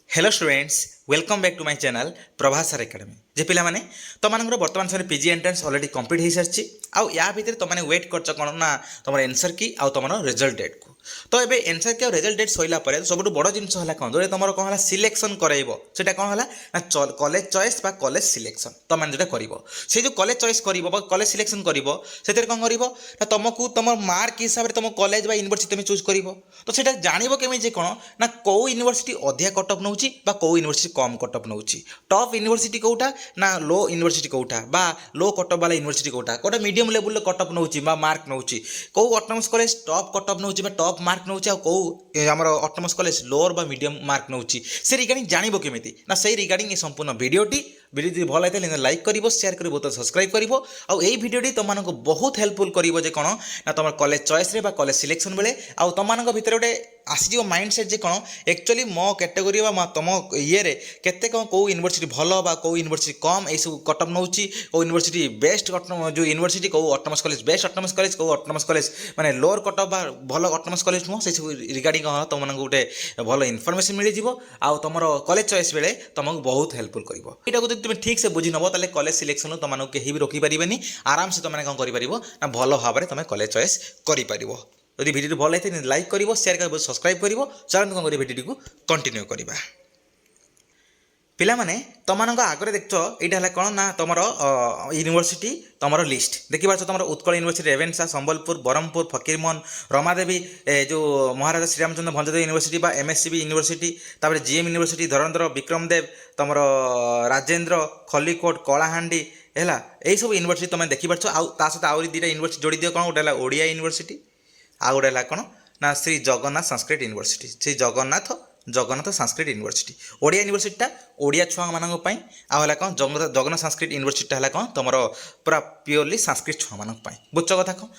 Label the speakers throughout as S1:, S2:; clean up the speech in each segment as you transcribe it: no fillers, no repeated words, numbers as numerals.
S1: Hello students welcome back to my channel Prabhas sir academy जे पिला माने तुम बर्तमान समय पीजी एंट्रेंस ऑलरेडी कंप्लीट हो सारी आउ या भितर तुमने वेट कर कौन ना तुम आंसर की आउ तुम रिजल्ट डेट को तो ये आंसर की रिजल्ट डेट सैला सब बड़ जिन कौन जो तुम कौन है सिलेक्शन करटा कौन है ना कॉलेज चॉइस बा कॉलेज सिलेक्शन तुम जो कर से जो कॉलेज चॉइस कर कॉलेज सिलेक्शन कर कौन कर तुमको तुम मार्क हिसाब से तुम कॉलेज यूनिवर्सिटी तुम चूज कर तो सेटा जानव केमी कौन ना कौ यूनिवर्सिटी अधिक कट अफ नौ कौ यूनिवर्सिटी कम कट अफ नौ टॉप यूनिवर्सिटी कौटा ना लो यूनिवर्सिटी कौटा बा लो कट अफ वाला यूनिवर्सिटी कौटा कौटा मीडियम लेवल कट अफ नौ मार्क नौ कौ autonomous college top cut off नौ टॉप मार्क नौ कौ आम ऑटोनोमस कॉलेज लोअर बा मीडियम मार्क नौ से रिगार्डिंग जानव केमी ना से रिगार्डिंग संपूर्ण वीडियोटी वीडियो भल होता लाइक कर शेयर कर बहुत सब्सक्राइब कर भिडियोटी तुमको बहुत हेल्पफुल कर कौन ना तुम कॉलेज चॉइस रे बा कॉलेज सिलेक्शन बेले आउ तुम भर गोटे आसीज माइंड सेट जे कौन एक्चुअली मो कैटेगोरी तुम ये केते कौन कौ यूनिवर्सिटी भल बा कौ यूनिवर्सिटी कम यू कट अफ नौ कौ यूनिवर्सिटी बेस्ट जो यूनिवर्सिटी कौ autonomous college best autonomous college कौ ऑटोनोमस कॉलेज माने लोअर कट अफ बा भल ऑटोनोमस कॉलेज नुह से रिगार्डिंग तुमको गोटे भल इनफॉरमेशन मिल जाव आउ तुम कॉलेज चॉइस बेले तुमको बहुत हेल्पफुल कर तुम ठीक से बुझी नब ताले कॉलेज सिलेक्शन तुमको कहीं भी रोकी पारे आराम से तुमने कौन कर भल भाव में तुम कॉलेज चॉइस कर यदि भिडियो भल होता लाइक कर शेयर कर सब्सक्राइब कर चलते कौन कर भिडियो को कंटिन्यू करवा पिलामाने तुमको आगे देख यहाँ कौन ना तुम यूनिवर्सिटी तुम लिस्ट देखिए तुम उत्कल यूनिवर्सिटी रेवेन्सा संबलपुर ब्रह्मपुर फकीरमोहन रमादेवी जो महाराजा श्रीरामचंद्र भंजदेव यूनिवर्सिटी बा एमएससीबी यूनिवर्सिटी तापर जीएम यूनिवर्सिटी धरंधर विक्रमदेव तुम राजेंद्र खलिकोट कलाहांडी है यही सब यूनिवर्सिटी तुम देखिपार सहित आहरी दुटा यूनिवर्सिटी जोड़ी दियो कौन गोटे ओडिया यूनिवर्सिटी आ गोटे कौन ना श्री जगन्नाथ संस्कृत यूनिवर्सिटी श्री जगन्नाथ संस्कृत यूनिवर्सिटी ओडिया यूनिवर्सिटीटा ओडिया छुआ मानी आला कौन जगन्नाथ संस्कृत यूनिवर्सिटीटा है कौन तुम पूरा प्योरली संस्कृत छुआ मानी बुझ कथा कौन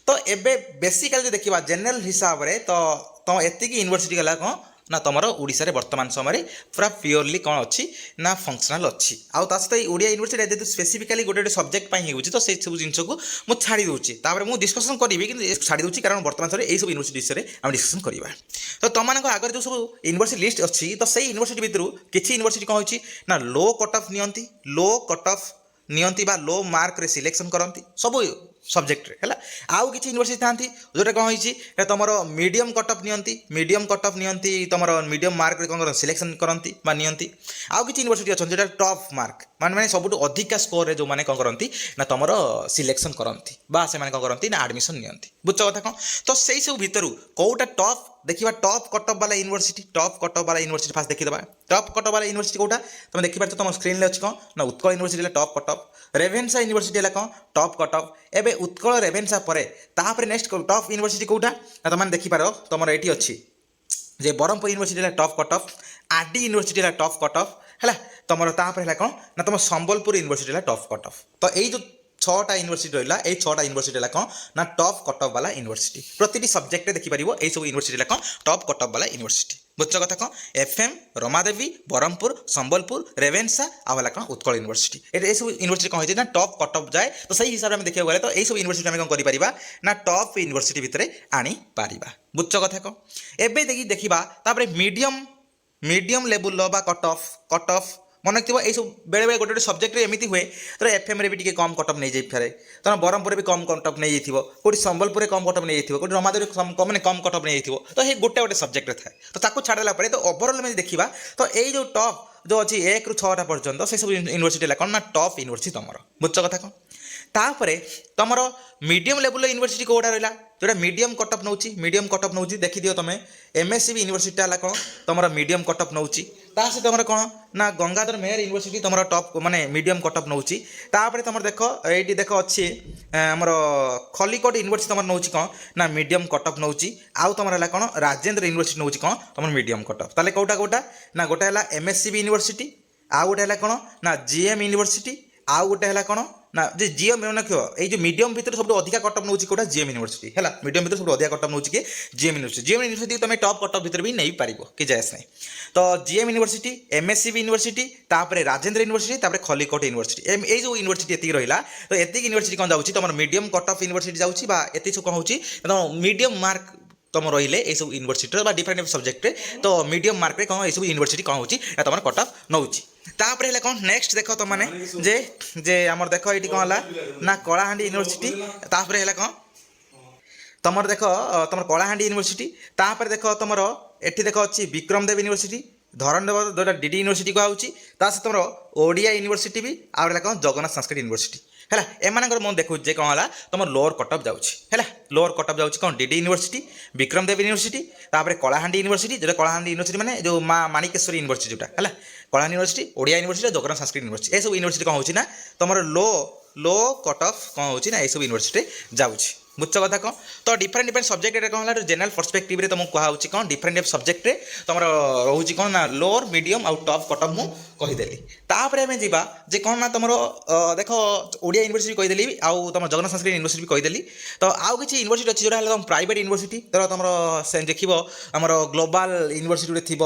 S1: तो एबे बेसिकली देखा जेनेल हिसाब से तो तुम एतिक यूनिवर्सिटी गला कौन ना तुम ओडिशा वर्तमान समय पूरा प्योरली कौन अच्छी ना फंक्शनल अच्छी आउ ता सहित ओडिया यूनिवर्सिटी जेहतु स्पेसिफिकाली गोटे सब्जेक्ट होती तो से सब जिनको मुझे छाड़ी दूसरी मुझे डिस्कसन करी कि छाड़ी दूसरी कारण वर्तमान समय यही सब यूनिवर्सिटी विषय में डिस्कसन करवा तो तुम आगे जो सब यूनिवर्सिटी लिस्ट अच्छी तो सही यूनिवर्सिटी भितर किसी यूनिवर्सिटी कौन होती ना लो कट अफ नियंती लो मार्क रे सिलेक्शन करती सब सब्जेक्ट रे है आउ किसी यूनिवर्सिटी था जोटा कौन होती तुम मीडियम कट अफ नियंती तुम मीडियम मार्क रे कौन सिलेक्शन करती नियंती आउ किसी यूनिवर्सिटी अच्छा जो टॉप मार्क माने सब अधिका स्कोर रे जो मैंने कौन करती ना तुम सिलेक्शन करती से कौन करती ना एडमिशन नियंती बुझ कथा कौन तो से सब भितर कौटा टॉप देखा टॉप कट अफ वाला यूनिवर्सिटी फास्ट देखीदे टॉप कट अफ वाला यूनिवर्सिटी कौटा तुम देखिए तुम स्क्रीन में अच्छी कौन ना Utkal university top cut off Ravenshaw university है कौन टॉप कट अफ एबे उत्कल रेवेन्सा पर नेक्स्ट टॉप यूनिवर्सिटी कौटा ना तुम देखिपार तुम ये अच्छी जे Brahmapur university top cut off RD university top cut off है तुम तापर है कौन ना तुम Sambalpur university top cut off तो यही जो 6टा यूनिवर्सिटी रहा है 6टा यूनिवर्सिटी है कौन ना टॉप कट अफ वाला यूनिवर्सिटी प्रति सब्जेक्ट देखिपार यही सब यूनिवर्सिटी है कौन टॉप कट अफ वाला यूनिवर्सिटी बुझ कथा कौन एफएम रमादेवी ब्रह्मपुर संबलपुर रेवेन्सा आला कौन उत्कल यूनिवर्सिटी ये सब यूनिवर्सिटी कौन होती ना टॉप कट अफ जाए तो सही हिसाब से देखा गले तो यही सब यूनिवर्सिटी आम कौन कर ना टॉप यूनिवर्सिटी भितर आनीपर बुझ कथा कौन एवं देखा मीडियम लेवल कट अफ मन रखिए ये सब बेले बेले गोटे सब्जेक्ट एमती हुए तो एफएम रे भी टी कम कटअप नहीं जाए तुम ब्रह्मपुर भी कम कटअप नहीं कौटी संबलपुर कम कटअप नहीं कौटी रमादेवी मैंने कम कटअप नहीं तो ये गोटे गोटे सब्जेक्ट थाए तो ताको छाड़ला तो ओवरऑल में देखा तो यही जो टॉप जो अच्छी 1 रू 6टा पर्यटन से सब यूनिवर्सिटी कौन ना टॉप यूनिवर्सिटी तुम बुझ कथा कौन तापर तुम मीडियम लेवल यूनिवर्सिटी कौटा रहा जोटा मीडियम कटअप नौ देखी दियो तुम एमएससीबी यूनिवर्सिटी है कौन तुम मीडियम कटअप नौ सहित तुम कौन ना गंगाधर मेहर यूनिवर्सिटी तुम टॉप माने मीडियम कटअप नौ तुम देख ये देख अच्छी आमर खलिकोट यूनिवर्सिटी तुम नौ कौन ना मीडियम कटअप नौ आउ तुम है कौन राजेंद्र यूनिवर्सिटी नौ कौन तुम मीडियम कटअप ताले कौटा कौटा ना गोटे है एमएससीबी यूनिवर्सिटी आउ गोटे है कौन ना जीएम यूनिवर्सिटी आउ गोटे है कौन ना जे जीएम ये जो मीडियम भितर सब अधिक कटअप नौ कौटा जीएम यूनिवर्सिटी है मीडियम भितर सब अधिक कटअप नौ कि जीएम यूनिवर्सिटी तुम टॉप कटअप भितर भी नहीं पार कि जायस नहीं तो जीएम यूनिवर्सिटी एमएससीबी यूनिवर्सिटी तापर राजेंद्र यूनिवर्सिटी तापर खलिकोट यूनिवर्सिटी ये जो यूनिवर्सिटी एति रहा तो एति यूनिवर्सिटी कौन जाऊँगी तुम मीडियम कटअप यूनिवर्सिटी जाऊँगी ये सब कौन हो मीडियम मार्क तुम रहिले ये सब यूनिवर्सिटी डिफरेंट सब्जेक्ट तो मीडियम मार्क रे कौन ये सब यूनिवर्सिटी कौन होची तुम कट ऑफ नौची तापर है कौन नेक्स्ट देख तुम मैंने जे जे आमर देख ये कौन है ना कलाहांडी यूनिवर्सिटी तापर है कौन तुम देख तुम कलाहांडी यूनिवर्सिटी तापर देख तुम एठी देख अच्छी विक्रम देव यूनिवर्सिटी धरणदेव जोटा डीडी यूनिवर्सिटी कहूँ सहित तुम ओडिया यूनिवर्सिटी भी आगे कौन जगन्नाथ संस्कृत यूनिवर्सिटी है एमानकर मुझे देखुचे कौन है तुम लोअर कटअप जाऊँगी लोअर कटअप जाऊँगी कौन डीडी यूनिवर्सिटी विक्रम देव यूनिवर्सिटी तापर कलाहांडी यूनिवर्सिटी जो कलाहांडी यूनिवर्सिटी माने जो माँ माणिकेश्वरी यूनिवर्सिटी जोटा है Kalahandi university Odia university Jagannath Sanskrit university यह सब यूनिवर्सिटी कौन होना तुम लो कट ऑफ कौन होना यह सब यूनिवर्सिटी जाऊँगी बुझ कथा कौन तो डिफरेंट डिफरेंट सब्जेक्ट कौन है जेनराल पर्सपेक्टिव रे तुमको कहूँ कौन डिफरेंट सब्जेक्ट तुम रोचे कौन ना लोअर मीडियम आउ टॉप कट ऑफ मुझे कहीदेली तापर आम जा जे कौन ना तुम देख ओडिया यूनिवर्सिटी कहीदेली आउ तुम जगन्नाथ संस्कृत यूनिवर्सिटी भी कहीदेली तो आउ किसी यूनिवर्सिटी अच्छी जोटा तुम प्राइवेट यूनिवर्सिटी तो तुम देख आम ग्लोबाल यूनिवर्सिटी थी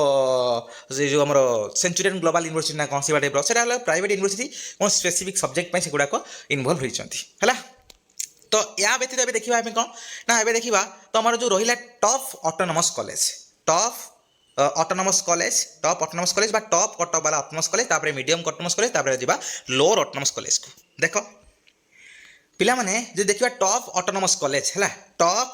S1: जो आम सेंचुरियन ग्लोबाल यूनिवर्सिटी ना कौन से टाइप से प्राइवेट यूनिवर्सिटी कौन स्पेसिफिक सब्जेक्ट से गुड़ाक इनवल्व होती है तो या व्यतीत ए देखा कौन ना ए देखा तो आम जो रहा top autonomous college top autonomous college top autonomous college बा टॉप कटअप वाला ऑटोनोमस कॉलेज तापर मीडियम ऑटोनोमस कॉलेज तापर जा लोअर ऑटोनोमस कॉलेज को देख पिला माने जो देखा टॉप ऑटोनोमस कॉलेज है टॉप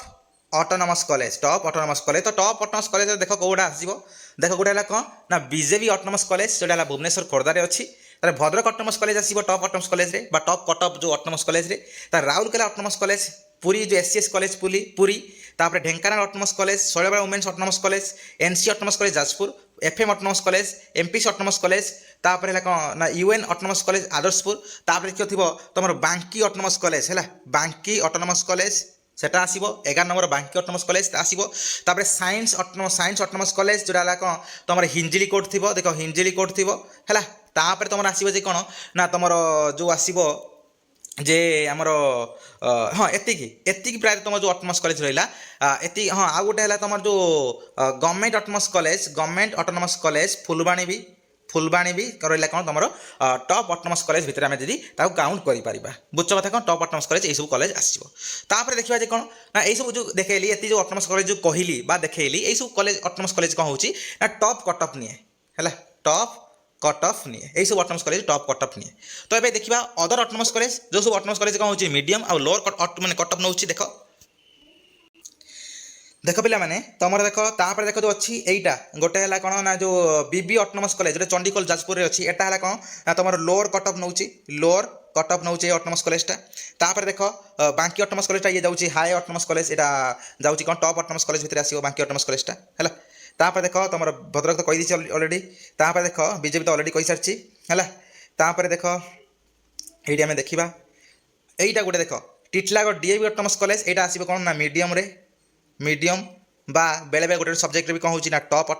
S1: ऑटोनोमस कॉलेज तो टॉप ऑटोनोमस कॉलेज देख कौटा आसो देख गोटे है कौन ना बीजेपी ऑटोनोमस कॉलेज जोटा भुवनेश्वर खोर्धार अच्छी तार भद्रक ऑटोनोमस कॉलेज आसो टॉप ऑटोनोमस कॉलेज रे बा टॉप कटअप जो ऑटोनोमस कॉलेज रे तार राउरकेला ऑटोनोमस कॉलेज पुरी जो एससीएस कॉलेज पुरी तापर Dhenkanal autonomous college Shailabala women's autonomous college NC autonomous college Jajpur FM autonomous college MPC autonomous college तापर है कौन ना यूएन ऑटोनोमस कॉलेज आदर्शपुर तापर देखियो थी तुम बांकी ऑटोनोमस कॉलेज है बांकी ऑटोनोमस कॉलेज सेटा आसो 11 नंबर बांकी ऑटोनोमस कॉलेज आसो तापर साइंस ऑटोनोमस कॉलेज जोटा कौन तुम हिंजिली कोड थी देख हिंजिली कोड थी है तापर तुम आसो जे कौन ना तुम जो आसो जे आमर हाँ एतिकी प्राय तुम जो ऑटोनोमस कॉलेज रहा एति हाँ आउ गोटे है तुम जो गवर्नमेंट ऑटोनोमस कॉलेज फुलबाणी भी रहा कौन तुम टॉप ऑटोनोमस कॉलेज भितर आम जी काउंट कर बुझ कथा कौन टॉप ऑटोनोमस कॉलेज यही कॉलेज आसो तापर देखा जे कौन ना यही जो देखली ये जो ऑटोनोमस कॉलेज जो कहली देखली यही सब कॉलेज ऑटोनोमस कॉलेज कौन हो ना टॉप कट ऑफ निए है टॉप कट ऑफ निए यही सब autonomous college top cut off निए तो ये देखा अदर ऑटोनोमस कॉलेज जो सब ऑटोनोमस कॉलेज कौन हो मीडियम और लोअर माने कट ऑफ नौ देख पिला माने तुम देख तापर देख जो अच्छी एटा गोटे है कौन ना जो बीबी ऑटोनोमस कॉलेज जो चंडीखोल जाजपुर अच्छी एटा है कौन ना तुम lower cut off lower cut off नौ ऑटोनोमस कॉलेजटा तापर देख बांकी ऑटोनोमस कॉलेजटा ये जाऊँगी हाई ऑटोनोमस कॉलेज यहाँ जाऊँगी कौन टॉप ऑटोनोमस कॉलेज भितर आसो बांकी ऑटोनोमस कॉलेजटा है तापर देख तुम भद्रक तो कहीदी अलरेडी तापर देख बीजेपी तो अलरेडी कही सारी है तापर देख ये आम देखा यहीटा गोटे देख टिटलागढ़ डीएवी ऑटोनोमस कॉलेज यहाँ आसो कौन ना मीडियम बा बेले बेले गोटे सब्जेक्ट भी कौन हो ना टॉप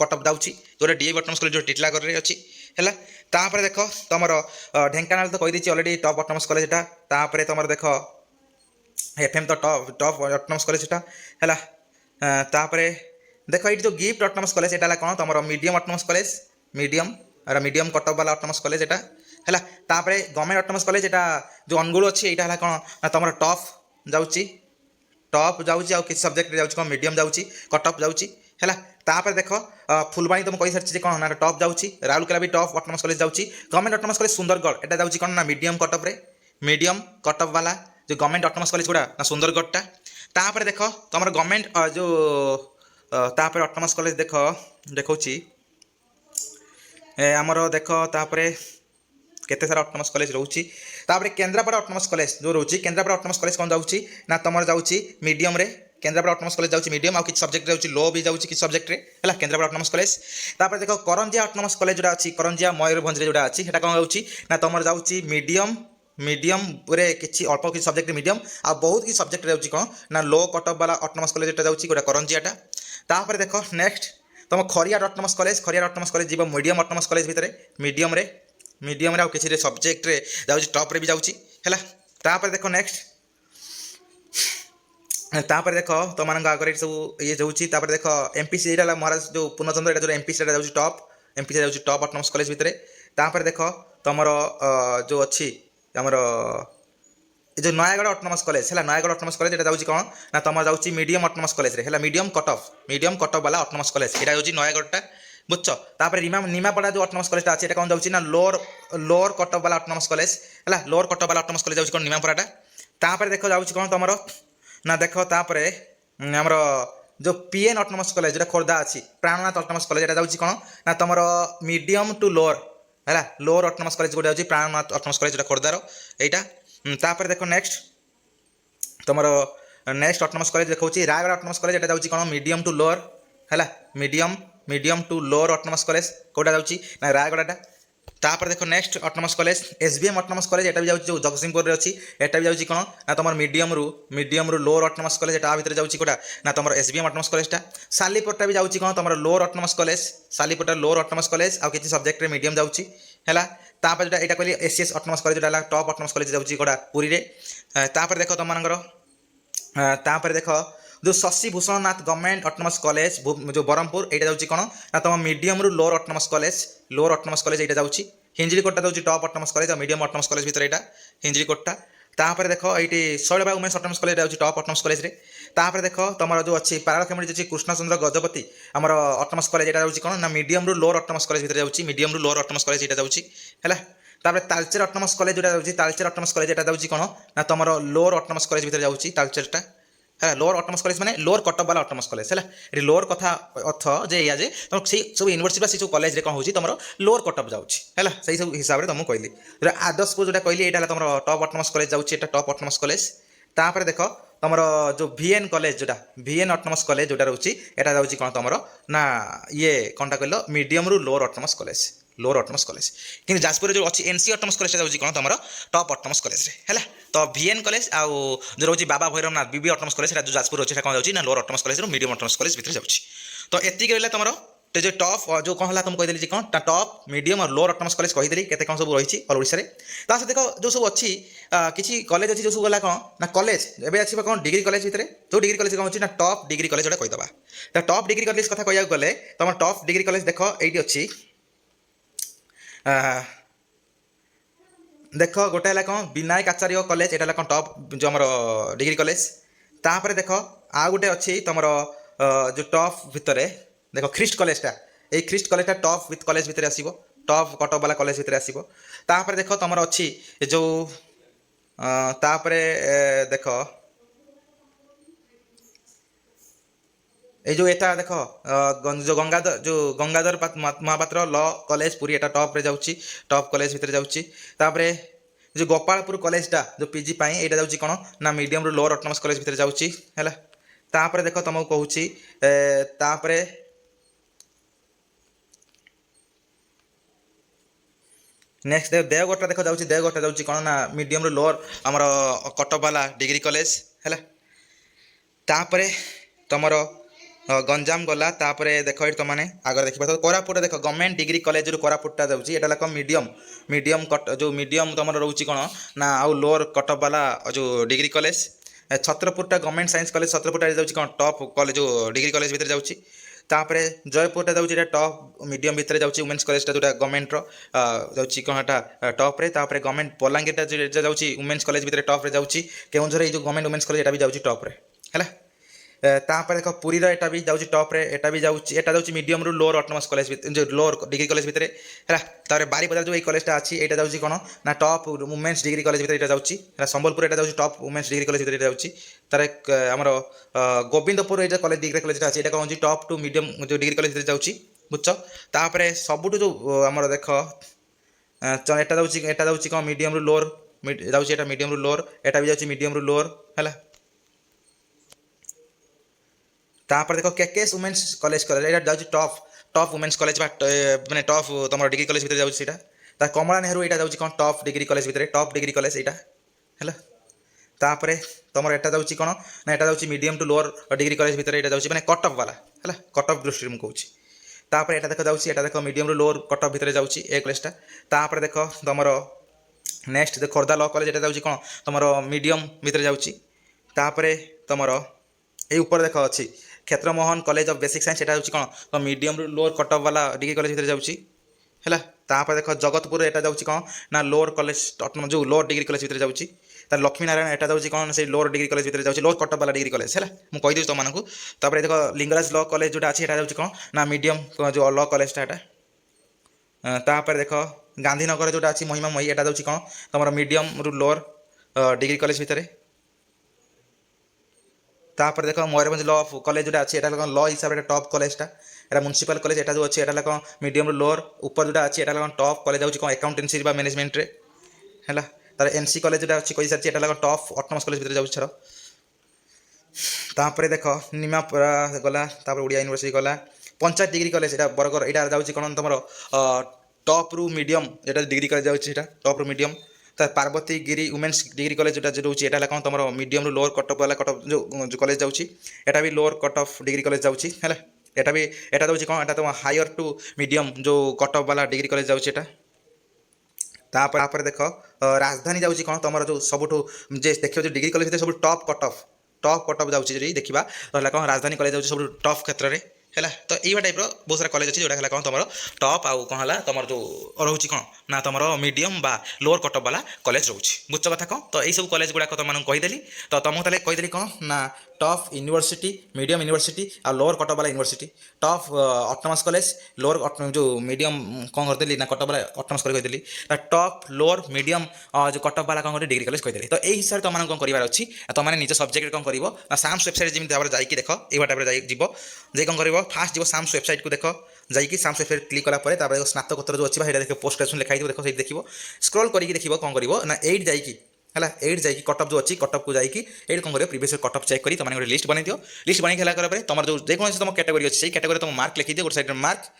S1: कट ऑफ जाऊँगी जोटा डीएवी ऑटोनोमस कॉलेज जो टिटलागढ़ में अच्छी है तापर देख तुम ढेंकानाल तो कहीदी अलरेडी टॉप ऑटोनोमस कॉलेज तापर तुम देख एफएम तो टॉप ऑटोनोमस कॉलेज है तापर देख ये जो गिफ्ट ऑटोनोमस कॉलेज यहाँ कौन तुम मीडियम ऑटोनोमस कॉलेज मीडियम कटअप वाला ऑटोनोमस कॉलेज यहाँ है तापर गवर्नमेंट ऑटोनोमस कॉलेज यहाँ जो अनुगुल अच्छी यहाँ है कौन ना तुम टॉप जाऊँगी आउ किसी सब्जेक्ट जाऊँगी कौन मीडियम जाऊँगी कटअप जाऊँगी है तापर देख फुलबाणी तुम कही सारी कौन ना टॉप जाऊँगी राउरकेला भी टॉप ऑटोनोमस कॉलेज जाऊँगी गवर्नमेंट ऑटोनोमस कॉलेज सुंदरगढ़ यहाँ जाऊँगी कौन ना मीडियम कटअप वाला जो गवर्नमेंट ऑटोनोमस कॉलेज गुड़ा ना सुंदरगढ़टा तापर देख तुम गवर्नमेंट जो तापर ऑटोनोमस कॉलेज देख देखा आमर देख तापर केते सारा ऑटोनोमस कॉलेज रोची तापर केन्द्रापड़ा ऑटोनोमस कॉलेज जो रोची केन्द्रापड़ा ऑटोनोस कॉलेज कौन जाऊँगी ना तुम जाऊँगी मीडियम रे केन्द्रापड़ा ऑटोनोमस कॉलेज जाऊँगी मीडियम आउ किसी सब्जेक्ट जाऊँगी लो भी जाऊँगी किसी सब्जेक्ट है केन्द्रापड़ा ऑटोनोमस कॉलेज तापर देख करंजिया ऑटोनोमस कॉलेज जोटा अच्छी करंजिया मयूरभंज जोटा अच्छी है कौन जाऊँगी ना तुम जाऊँगी मीडियम रे किसी अल्प किसी सब्जेक्ट मीडियम आ बहुत किसी सब्जेक्ट जाऊँगी कौन ना लो कटअप वाला ऑटोनोमस कॉलेज जाऊँगी गोटे करंजियाटा तापर देख नेक्स्ट तुम खरियार ऑटोनोमस कॉलेज जीव मीडियम ऑटोनोमस कॉलेज भितर मीडियम रे किसी सब्जेक्ट रे जाऊँगी टॉप रे भी जाऊँगी है तापर देख नेक्स्ट तापर देख तुम आगे सब ये जाऊँगी तापर देख एमपीसी यहाँ महाराज जो पूर्णचंद्र यहाँ जो एमपीसी जाऊँगी टॉप ऑटोनोमस कॉलेज भितर तापर देख तुम जो अच्छी आमर ଏ ଯେଉଁ ନୟାଗଡ଼ ଅଟୋନମସ୍ କଲେଜ ହେଲା, ନୟାଗଡ଼ ଅଟୋନମସ୍ କଲେଜ ଏଇଟା ଯାଉଛି କ'ଣ ନା ତୁମର ଯାଉଛି ମିଡ଼ିୟମ୍ ଅଟୋନମସ୍ କଲେଜରେ ହେଲା, ମିଡ଼ିୟମ୍ କଟଅଫ୍ ବାଲା ଅଟୋନମସ୍ କଲେଜ ଏଇଟା ହେଉଛି ନୟାଗଡ଼ଟା, ବୁଝଛ। ତାପରେ ନିମାପଡ଼ା ଯେଉଁ ଅଟୋନମସ୍ କଲେଜଟା ଅଛି ଏଇଟା କ'ଣ ଯାଉଛି ନା ଲୋଅର କଟଅଫ୍ ବାଲା ଅଟୋନମସ୍ କଲେଜ ହେଲା, ଲୋଅର କଟଅଫ୍ ବାଲା ଅଟୋନମସ୍ କଲେଜ ଯାଉଛି କ'ଣ ନିମାପଡ଼ାଟା। ତାପରେ ଦେଖ ଯାଉଛି କ'ଣ ତୁମର ନା ଦେଖ ତାପରେ ଆମର जो पीएन अटोनमस कॉलेज जो खोर्धा अच्छी प्राणनाथ अटोनमस कॉलेज एटा जाउची कोन ना तुम मीडियम टू लोअर है लोअर अटोनमस कॉलेज गोटे जाउची प्राणनाथ अटोनमस कॉलेज जो खोर्धार एटा। तापर देखो नेक्स्ट तुम नेक्स्ट अटोनमस कॉलेज देखा रायगढ़ अटोनमस कॉलेज एटा जाउची कोन मीडियम टू लोअर है medium to lower autonomous college कोटा जाउची ना रायगढ़। तापर देखो next autonomous college SBM autonomous college एटा भी जाउची जो जगतसिंहपुर रे अछि एटा भी जाउची कोन ना तुम मीडियम रु लोअर अटोनमस कॉलेज एटा भितर जाउची कोटा ना तुम एसबीएम अटोनमस कॉलेजटा। सालीपुरटा भी जाउची कोन तुम लोअर अटोनमस कॉलेज सालीपुरटा लोअर अटोनमस कॉलेज आ किछि सब्जेक्ट रे मीडियम जाउची हैला। तापर जेटा एटा कहली एससीएस अटोनमस कॉलेज जेटा टॉप अटोनमस कॉलेज जाउची कोटा पुरी रे। तापर देखो तुम मानकर तापर देखो जो शशि भूषण नाथ गवर्नमेंट अटोनमस कॉलेज जो ब्रह्मपुर एटा जाउची कोन ना तुम मीडियम रु लोअर अटोनमस कॉलेज एटा जाउची हिंजड़ीकोटा जाउची टॉप अटोनमस कॉलेज और मीडियम अटोनमस कॉलेज भितर एटा हिंजड़ीकोटा। तापर देखो ये शैलबाग वुमेन्स अटोनमस कॉलेज जाउची टॉप अटोनमस कॉलेज रे। तापर देखो तुम जो अच्छी पाराखेमुड़ी जो कृष्णचंद्र गजपति आमर अटोनमस कॉलेज एटा जाउची कोन ना मीडियम रु लोअर अटोनमस कॉलेज भितर जाउची मीडियम रु लोअर अटोनमस कॉलेज एटा जाउची हैला। तापर तालचेर अटोनमस कॉलेज जोटा जाउची तालचेर अटोनमस कॉलेज एटा जाउची कोन ना तुम लोअर अटोनमस कॉलेज भितर जाउची तालचेरटा है लोअर अटोनमस कॉलेज माने लोअर कटअप वाला अटोनमस कॉलेज है ये लोअर कथा अर्थ जे या जे तुम से सब यूनिवर्सिटी से सब कॉलेज रे कौन होची तुम लोअर कटअप जाउची है सही सब हिसाब से तुमको कहली आदर्शपुर जो कहली ये तुम टॉप अटोनमस कॉलेज जाउची एटा टॉप अटोनमस कॉलेज। तापर देख तुम जो वीएन कॉलेज जोटा वीएन अटोनमस कॉलेज जोटा रोची एटा जाउची कोन तुम ना ये कोनटा कहलो मीडियम रु lower autonomous college lower autonomous college कि जाजपुर जो अच्छी एनसी अटोनमस कॉलेज जाउची कोन तुम टॉप अटोनमस कॉलेज रे है। तो वीएन कॉलेज आउ जो रोची बाबा भैरवनाथ बीबी अटोनमस कॉलेज जो जाजपुर अच्छे कौन जाउची ना lower autonomous college medium autonomous college भितर जाउची। तो एतिक रहला तुम तो जो टॉप जो कौन है तुम कहीदेली कौन टॉप मीडियम और लोअर अटोनमस कॉलेज कहीदेली केते कौन सब रही ऑल ओडिशा रे। ता से देखो जो सब अच्छी किछि कॉलेज अच्छी जो सब गला कौन ना कॉलेज एबे अछि कौन डिग्री कॉलेज भितर जो डिग्री कॉलेज कौन होची ना टॉप डिग्री कॉलेज जोटा कहि दबा। तो टॉप डिग्री कॉलेज कथा कहया गले तुम टॉप डिग्री कॉलेज देखो एठी अछि देख गोटे है कौन विनायक आचार्य कॉलेज एटा कौन टॉप जो आम डिग्री कॉलेज। तापर देख आ गोटे अच्छी तुम जो टॉप भितर देख ख्रीस्ट कॉलेजटा ये ख्रीस्ट कॉलेजटा टॉप विथ कॉलेज भितर आसीबो टॉप कटअप वाला कॉलेज भितर आसीबो। तापर देख तुम अच्छी जो तापर देख ये जो एटा देख जो गंगाधर महापात्र लॉ कॉलेज पूरी एटा टॉप रे जाउची टॉप कॉलेज भितर जाउची। तापरे जो गोपालपुर कॉलेजटा जो पीजी पाई एटा जाउची कोन ना मीडियम रु लोअर अटोनमस कॉलेज भितर जाउची हैला। तापरे देख तुमको कहूची तापरे नेक्स्ट देवगढ़ देख जाउची देवगढ़ जाउची कोन ना मीडियम रु लोअर हमर कटअप वाला डिग्री कॉलेज हैला। तापरे तुमर गंजाम गला तापरे देख ये तुमने आगे देखिए तो कोरापुट देख गवर्नमेंट डिग्री कॉलेज जो कोरापुटा जाउची एटा लाक मीडियम कट जो मीडियम तुम रोची कोन ना आउ लोअर कटअप वाला जो डिग्री कॉलेज। छत्रपुरटा गवर्नमेंट साइंस कॉलेज छत्रपुरटा जाउची कोन टॉप कॉलेज जो डिग्री कॉलेज भितर जाउची। तापरे जयपुरटा जाउची एटा टॉप मीडियम भितर जाउची वुमेन्स कॉलेजटा जोटा गवर्नमेंट रो जाउची कोन एटा टॉप रे। तापरे गवर्नमेंट बलांगीरटा जो जाउची वुमेन्स कॉलेज भितर टॉप रे जाउची केउंझर जो गवर्नमेंट वुमेन्स कॉलेज एटा भी जाउची टॉप रे हैला। तापर देख पुरी एटा भी जाउची टॉप रे एटा भी जाउची एटा जाउची मीडियम रु लोअर अटोनमस कॉलेज जो लोअर डिग्री कॉलेज भितर हैला। तारे बारीपदा जो ए कॉलेजटा अछि एटा जाउची कोन ना टॉप वुमेन्स डिग्री कॉलेज भितर एटा जाउची संबलपुर एटा जाउची टॉप वुमेन्स डिग्री कॉलेज भितर एटा जाउची। तारे हमर गोविंदपुर एटा कॉलेज डिग्री कॉलेजटा अछि एटा कोन टॉप टू मीडियम जो डिग्री कॉलेज भितर जाउची बुझछो। तापरे सबुटु जो हमर देख एटा जाउची कोन मीडियम रु लोअर जाउची एटा मीडियम रु लोअर एटा भी जाउची मीडियम रु लोअर हैला। तापर देखो केकेएस वुमेन्स कॉलेज एटा जाउची टॉप वुमेन्स कॉलेज माने टॉप तुम डिग्री कॉलेज भितर जाउची सेटा। ता कमला नेहरू एटा जाउची कोन टॉप डिग्री कॉलेज भितर टॉप डिग्री कॉलेज एटा हैला। तापरे तुम एटा जाउची कोन ना एटा जाउची medium to lower degree college भितर एटा जाउची माने कटअप वाला हैला कटअप दृष्टि मु कहूची। तापर एटा देखो जाउची एटा देखो मीडियम रु लोअर कटअप भितर जाउची ए कॉलेजटा। तापर देखो तुम नेक्स्ट देखो खोर्धा लॉ कॉलेज एटा जाउची कोन तुम मीडियम भितर जाउची। तापरे तुम ए ऊपर देखो अछि क्षेत्रमोहन कॉलेज ऑफ बेसिक साइंस एटा जाउची कोन मीडियम रु लोअर कटअप वाला डिग्री कॉलेज भितर जाउची हैला। तापर देखो जगतपुर एटा जाउची कोन ना लोअर कॉलेज जो लोअर डिग्री कॉलेज भितर जाउची। ତାର ଲକ୍ଷ୍ମୀ ନାରାୟଣ ଏଟା ଯାଉଛି କ'ଣ ସେଇ ଲୋଅର ଡିଗ୍ରୀ କଲେଜ ଭିତରେ ଯାଉଛି ଲୋଅର କଟକ ବାଲା ଡିଗ୍ରୀ କଲେଜ ହେଲା ମୁଁ କହିଦେଉଛି ତୁମମାନଙ୍କୁ। ତାପରେ ଦେଖ ଲିଙ୍ଗରାଜ ଲ କଲେଜ ଯେଉଁଟା ଅଛି ଏଟା ଯାଉଛି କ'ଣ ନା ମିଡ଼ିୟମ୍ ଯେଉଁ ଲ କଲେଜଟା ଏଟା। ତାପରେ ଦେଖ ଗାନ୍ଧୀନଗର ଯେଉଁଟା ଅଛି ମହିମାମୟୀ ଏଟା ଯାଉଛି କ'ଣ ତୁମର ମିଡ଼ିୟମ୍ରୁ ଲୋଅର ଡିଗ୍ରୀ କଲେଜ ଭିତରେ। ତାପରେ ଦେଖ ମୟୂରଭଞ୍ଜ ଲ କଲେଜ ଯେଉଁଟା ଅଛି ଏଟା କ'ଣ ଲ ହିସାବରେ ଟପ୍ କଲେଜଟା এটা म्युनिसिपाल कॉलेज এটা जो अच्छे এটা कौन मीडियम लोअर ऊपर जो अच्छी এটা कौन टॉप कॉलेज जाऊँ कौन अकाउंटेंसी बा मैनेजमेंट रे है तार एनसी कॉलेज जो अच्छी कही सारी এটা कौन टॉप ऑटोनोमस कॉलेज भीतर जाऊँ छाड़। तापर देख निमापरा गला तापर ओडिया यूनिवर्सिटी गला पंचायत डिग्री कॉलेज এটা बरगर এটা जाऊँ कौन तुम टॉप रु मीडियम যেটা डिग्री कॉलेज जाऊँ সেটা टॉप रु मीडियम। तार पार्वती गिरी वुमेन्स डिग्री कॉलेज जो रोचे এটা कौन तुम मीडियम रु लोअर कट ऑफ वाला कट ऑफ जो कॉलेज जाऊँ एटा भी lower cut of degree college जाऊँ है এটা भी এটা যাଉଛି କ'ଣ এটা ତୁମ ହାୟର ଟୁ ମିଡ଼ିୟମ୍ ଯେଉଁ କଟଅଫ୍ ବାଲା ଡିଗ୍ରୀ କଲେଜ ଯାଉଛି ଏଟା। ତାପରେ ଦେଖ ରାଜଧାନୀ ଯାଉଛି କ'ଣ ତୁମର ଯେଉଁ ସବୁଠୁ ଯେ ଦେଖିବ ଯେଉଁ ଡିଗ୍ରୀ କଲେଜ ଭିତରେ ସବୁଠୁ ଟପ୍ କଟଅଫ୍ ଯାଉଛି ଯଦି ଦେଖିବା ତାହେଲେ କ'ଣ ରାଜଧାନୀ କଲେଜ ଯାଉଛି ସବୁଠୁ ଟପ୍ କ୍ଷେତ୍ରରେ ହେଲା। ତ ଏଇଭଳିଆ ଟାଇପ୍ର ବହୁତ ସାରା କଲେଜ ଅଛି ଯେଉଁଟା ହେଲା କ'ଣ ତୁମର ଟପ୍ ଆଉ କ'ଣ ହେଲା ତୁମର ଯେଉଁ ରହୁଛି କ'ଣ ନା ତୁମର ମିଡ଼ିୟମ୍ ବା ଲୋଅର କଟଅଫ୍ ବାଲା କଲେଜ ରହୁଛି। ବୁଝଛ କଥା କ'ଣ ତ ଏଇସବୁ କଲେଜ ଗୁଡ଼ାକ ତୁମମାନଙ୍କୁ କହିଦେଲି। ତ ତୁମକୁ ତାହେଲେ କହିଦେଲି କ'ଣ ନା टॉप यूनिवर्सिटी मीडियम यूनिवर्सिटी और लोअर कटअफ वाला university top autonomous college lower जो मीडियम कौन करदेली ना कटअफ वाला ऑटोनोमस कॉलेज कहदेली टॉप लोअर मीडियम जो कटअफ वाला कौन कर डिग्री कॉलेज कहदेली। तो यही हिसाब से तुम कौन करार अच्छी तुमने निज सब्जेक्ट कौन कर साम्स वेबसाइट जमी भाव जाकि देख ये टाइप जीव जे कौन कर फास्ट जीव साम्स वेबसाइट को देख जाकि साम्स वेबसाइट क्लिक कलापर स्नातकोत्तर जो अच्छी देख पोस्ट ग्रेजुएशन लिखाई देख सही देखो स्क्रॉल करके देख कौन कर ना एट जाकि है एट जाकि कटअफ जो अच्छी कटअफ को जाकि एट कौन कर प्रीवियस कटअफ चेक करी तुमने गोटे लिस्ट बन दियो लिस्ट बन गला तुम जो जेको तुम कैटेगरी अच्छी से कैटेगरी तुम मार्क लिखी दियो गोटे साइड मार्क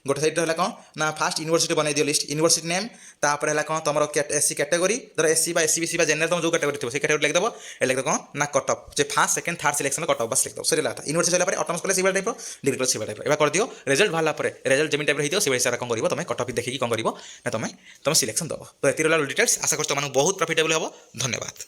S1: गोटे साइड है कौन ना फास्ट यूनिवर्सिटी बन दियो लिस्ट यूनिवर्सिटी नेम तापर है कौन तुम एससी कैटेगरी धर एससी बा एससी बीसी बा जनरल तुम जो कैटेगरी थो से कैटेगरी लिखदेव लिखद कौन ना कटअफ जो first second third selection cutoff बस लिखदेव सही था यूनिवर्सिटी सर ऑटोनोमस कॉलेज से टाइप डिग्री कॉलेज से टाइप एवं कर दियो रिजल्ट बाहर पर रिजल्ट जमी टाइप रही से हिसाब कौन कर तुम कटअफ देखिए कौन कर तुम सिलेक्शन दब। तो ये डिटेल्स आशा कर तुम बहुत प्रॉफिटेबल हम। धन्यवाद।